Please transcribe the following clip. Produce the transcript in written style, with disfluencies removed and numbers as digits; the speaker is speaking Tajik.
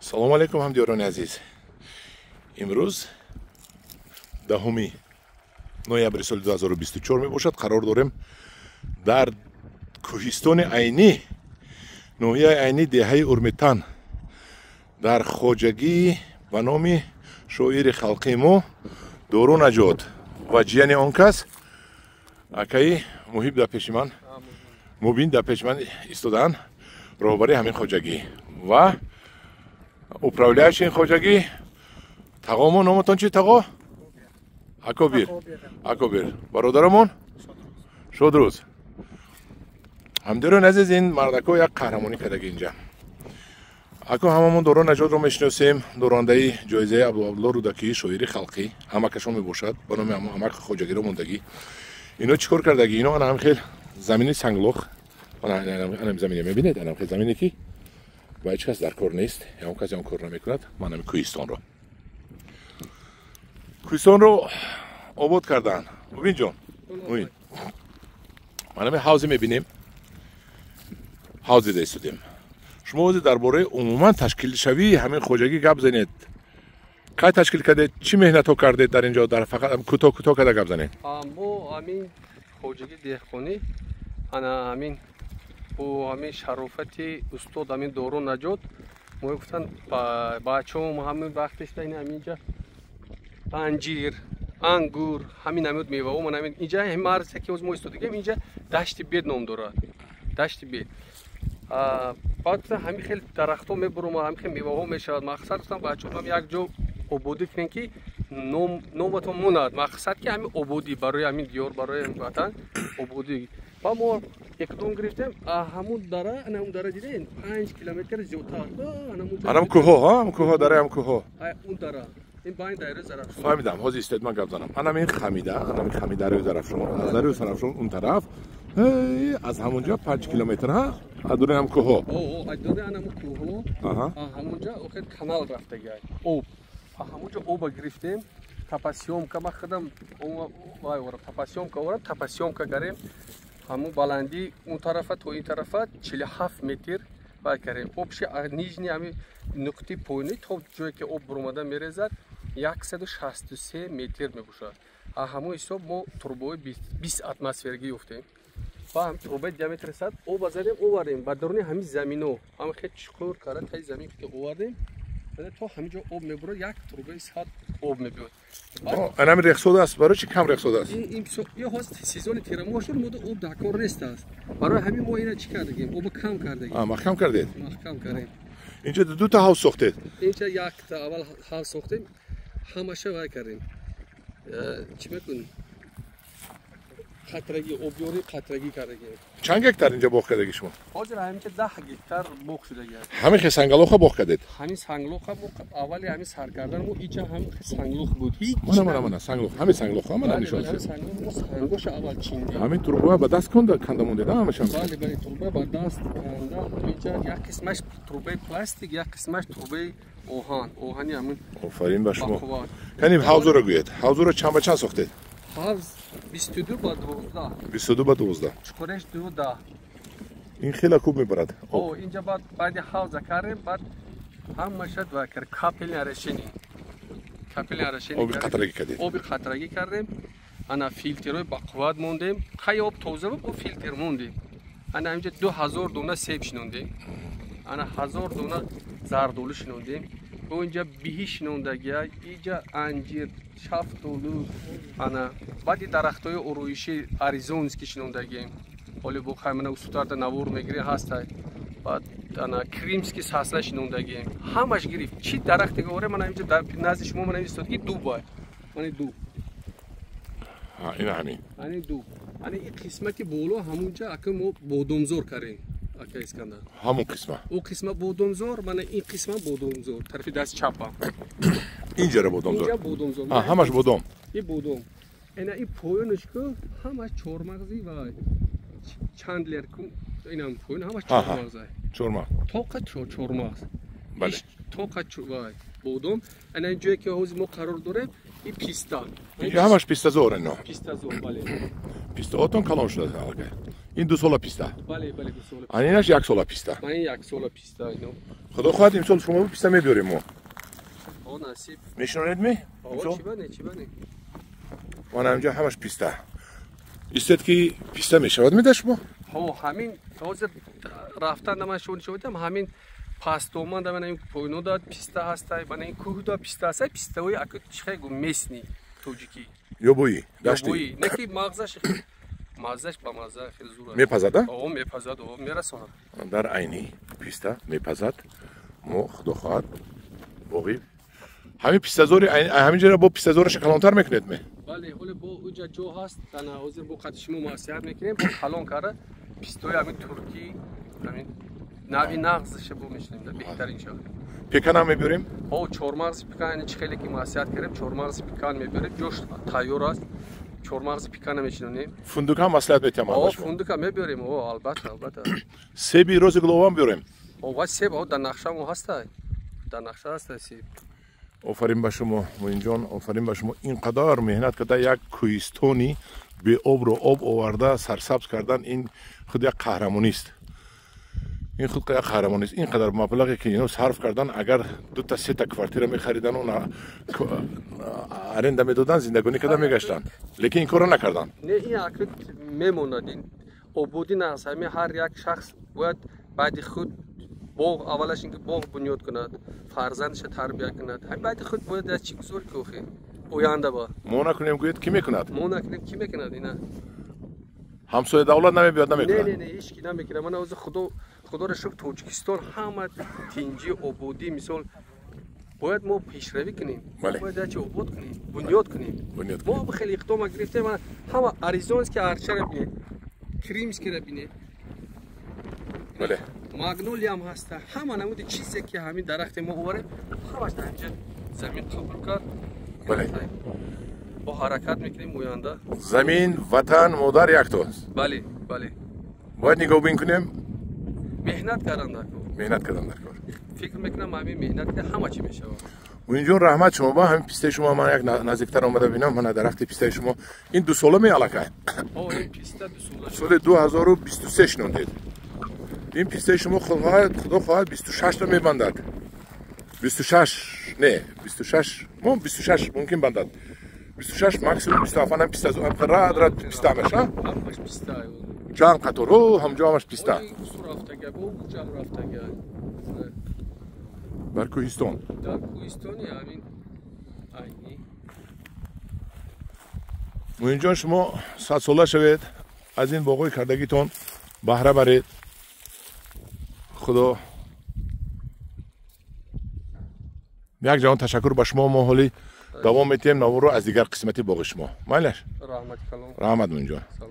салом алейкум ҳамдиёрони азиз. имрӯз 10 ноябри соли 2024 мебошад. қарор дорем дар кӯҳистони айнӣ, ноҳияи айнӣ, деҳаи Урмитан, дар хоҷагӣ ба номи шоири халқи мо Дору Наҷот ва ҷияни он кас акаи муҳиб дар пеши ман, мубин дар пеши ман истодаанд, роҳбари ҳамин хоҷагӣ ва управляющий ин хоҷагӣ. Тағо мо номатон чи тағо? Акобир. Бародарамон шодрӯз. ҳамдиёрони азиз, ин мардако як қаҳрамонӣ кардаги инҷа. Ако ҳамамон Дору Наҷотро мешиносем, дорандаи ҷоизаи Абдулло Рӯдакии шоири халқӣ, ҳамакашон мебошад, ба номи ҳамак хоҷагиро мондагӣ. Ино чӣ кор кардагӣ? Ино анам хел замини санглох, анам замине мебинед, анам хел замине ки ба ҳеҷ кас дар кор нест, ягон касе он кор намекунад. Ман ами кӯҳистонро обод кардаанд. Мубин ҷон, мубин. Ман ами ҳавзе мебинем, ҳавзе дастудем. шумо ҳозир дар бораи умуман ташкилшавии ҳамин хоҷагӣ гап занед. қай ташкил кардед? Чӣ меҳнатҳо кардед дар инҷо? Дар фақат кӯтоҳ када гап занед. Мо ҳамин хоҷагӣ деҳқонӣ, ана ҳамин бо ҳамин шарофати устод ҳамин Дору Наҷот, мо гуфтан бачаҳом ҳамин вақтеш дар ҳаминҷа анҷир, ангур, ҳамин ҳамин меваҳо ман ҳамин инҷа ҳамин арзе ки ҳозир мо истодагем инҷа дашти бед ном дорад. Дашти бед. Баъд гуфтан ҳамин хел дарахтҳо мебурам, ҳамин хел меваҳо мешавад. Мақсад гуфтам бачаҳам як ҷо ободӣ кунем ки номатон монад. Мақсад ки ҳамин ободӣ барои ҳамин диёр, барои ҳамин ватан ободӣ. Ва мо иқдом гирифтем, ҳамун дара, ҳамун дара дидем 5 километр зиёдтар. Анам кӯҳо, ҳам кӯҳо, дара ҳам кӯҳо. Он дара. ин байн дайра Зарафшон. Фаҳмидам, ҳозир истед ман гап занам. Анам ин хамида, анам хамидарои Зарафшон. Аз дарои Зарафшон он тараф, аз ҳамунҷа 5 километр ҳа, адури ҳам кӯҳо. Адури анам кӯҳо. Ҳамунҷа охир канал рафтагай. Об. ҳамунҷа оба гирифтем. Тапасёмка ма худам вай вора тапасёмка вора, тапасёмка гарем. ҳамун баландӣ он тарафа то ин тарафа 47 метр вай карем. Обши нижни ҳамин нуқти поёнӣ то ҷое ки об буромада мерезад 163 метр мебошад. ҳамун ҳисоб мо трубаи 20 атмосфергӣ ёфтем. ва ҳам трубаи диаметри 100 об азарем овардем ба даруни ҳамин замино. ҳам хел чуқур кара таи замин ки овардем. То ҳаминҷо об мебурад, як трубаи 100 об мебиёд. Анам рехсода аст, барои чӣ кам рехсода аст? Ин ҳост сезони тирамоҳ шуд, мо об дар кор нест аст. Барои ҳамин мо ина чӣ кардагем? Обо кам кардагем. Маҳкам кардед? Маҳкам кардем. Инҷа дута ҳавз сохтед? Инҷа якта аввал ҳавз сохтем, ҳамаша вай кардем. Чӣ мекунем? қатрагӣ, обёрӣ қатрагӣ кардагем. Чанд гектар инҷа боғ кардаги шумо? Ҳозир ҳаминҷа 10 гектар боғ шудаги аст. Ҳамин хел сангалоха боғ кардед? Ҳамин санглоха мо аввали ҳамин сар кардан мо инҷа ҳамин санглох буд. Мана санглох, ҳамин санглоха мана нишон шуд. Санглох мо сангоша аввал чиндем. ҳамин турба ба даст канда мондед, ҳамашам? Бале, турба ба даст канда. Инҷа як қисмаш турбаи пластик, як қисмаш турбаи оҳан. Оҳани ҳамин. Офарин ба шумо. Канӣ ҳавзро гӯед. Ҳавзро чанд ба чанд сохтед? ҳавз 22 ба 12. 22 ба 12. Чуқуреш 2. ин хела кӯб мебарад. Инҷа баъди ҳавза кардем, баъд ҳамаша два кар капелни арашини. Оби қатрагӣ кардем. Оби қатрагӣ кардем. Ана филтерҳои бақувват мондем. Қай об тоза буд, бо филтер мондем. Ана инҷа 2000 дона себ шинондем. Ана 1000 дона зардолу шинондем. Бо инҷа биҳӣ шинондагия, инҷа анҷир, шафтолу, ана баъди дарахтҳои ороиши аризонски шинондагием. ҳоли бо хаймана усутарда навор мегире ҳастай. Баъд ана кримски сасла шинондагием. Ҳамаш гирифт. Чӣ дарахтега оре мана инҷа назди шумо мана истодагӣ дубай. Мани дуб. Ина ҳамин. Ани дуб. Ани ин қисмати боло ҳамунҷа ака мо бодомзор карем. Ака Искандар. Ҳамун қисма. О қисма бодомзор, мана ин қисма бодомзор. Тарафи даст чапа. Инҷара бодомзор. Инҷа бодомзор. Ҳамаш бодом. Ин бодом. Ина ин поёнаш ку ҳамаш чормағзи ва чанд лер кун инам поён ҳамаш чормағзай. Чормағз. Тоқа чормағз. Бале. Тоқа вай бодом. Ана ин ҷое ки ҳозир мо қарор дорем, ин писта. Инҷа ҳамаш пистазор ино. Пистазор, бале. Пистаотон калон шуда алака. این 2 سال پیستا. بله بله 2 سال. اینش 1 سال پیستا. من 1 سال پیستا اینو. خدا خواهد امسال شما پیستا میبریم ما. آه نصیب. میشنونید می؟ آه چی بانه. من همجا همش پیستا. استاد که پیستا میشود میده شما؟ همین تازه رفتن من شدم همین پاستومان دم این پوینو داد پیستا هستای من این کوه داد پیستا هستای پیستاوی اکو چخه گو میسنی توجیکی یا بویی داشتی؟ بویی نکی مغزش با مغز خیلی زوره میپزد؟ میپزد میرسونه در عینی پیستا میپزد مو خدا خواهد باقی همین پیستا زوری همینجا با پیستا زور شکلانتر میکنید می؟ بله حالا با اوجا جو هست تنها حاضر با قدشمو معصیت میکنیم با کلان کرده پیستای همین ترکی همین نوی نغزش بو میشنیم بهترین شد پیکان هم میبریم؟ چهارمغز پیکان یعنی چه خیلی که معصیت کردیم چهارمغز پیکان میبریم جوش تایور است چهارمغز پیکان میشنیم فندق هم مصلحت میتیم فندق هم میبریم البته سیب روز گلو هم بیاریم و سیب در نقشه هم هست در نقشه هست سیب آفرین به شما موین جان آفرین به شما اینقدر مهنت کرده یک کوهستانی به آب رو آب آورده سرسبز کردن این خود یک قهرمانی است این خود یک قهرمانی است اینقدر مبلغی که اینو صرف کردن اگر 2 تا 3 تا کوارتیر می‌خریدن اون ارنده میدادن زندگانی کردن میگشتن لیکن این کارو نکردن نه این عقل میموند این عبودی نه همه هر یک شخص باید بعد خود باغ اولش اینکه باغ بنیاد کند فرزندش تربیت کند هم بعد خود باید از چی گذار کوخه اوینده با ما نکنیم گوید کی میکند ما نکنیم کی میکند اینا همسایه دولت نمیاد نمیکند نه هیچ کی نمیکنه من از خدا رو شکر تاجیکستان همه تینجی عبودی مثال باید ما پیشروی کنیم باید چه عبود کنیم بنیاد کنیم ما به خیلی اقدام گرفتیم همه آریزونز که ارچه رو بینه کریمز که رو بینه بله ماگنولیا هم هست همه نمود چیزی که همین درخت ما اوره همش در اینجا زمین قبول کرد بله با حرکت میکنیم اوینده زمین وطن مادر یک تاست بله باید نگاه بین کنیم مهنت کردن در کار فکر میکنم همین مهنت که همه چی میشه و اینجا رحمت شما با همین پیسته شما من یک نزدیکتر آمده ببینم من درخت پیسته شما این 2 ساله می علاقه این پیسته 2 ساله سال 2023 شنوندید این پیسته شما خدا خواهد 26 تا میبندد 26 نه 26 ممکن بندد 26 ماکسیموم 27 هم پیسته زو رد پیسته میشه همش پیسته چند قطارو همجا همش پیسته در کوهستان همین موین جان شما 100 ساله شوید از این باغای کردگیتون بهره برید خدا یک جان تشکر به شما ما حالی دوام میتیم نوارو از دیگر قسمتی باغ شما مایلش رحمت کلام رحمت موین جان سلام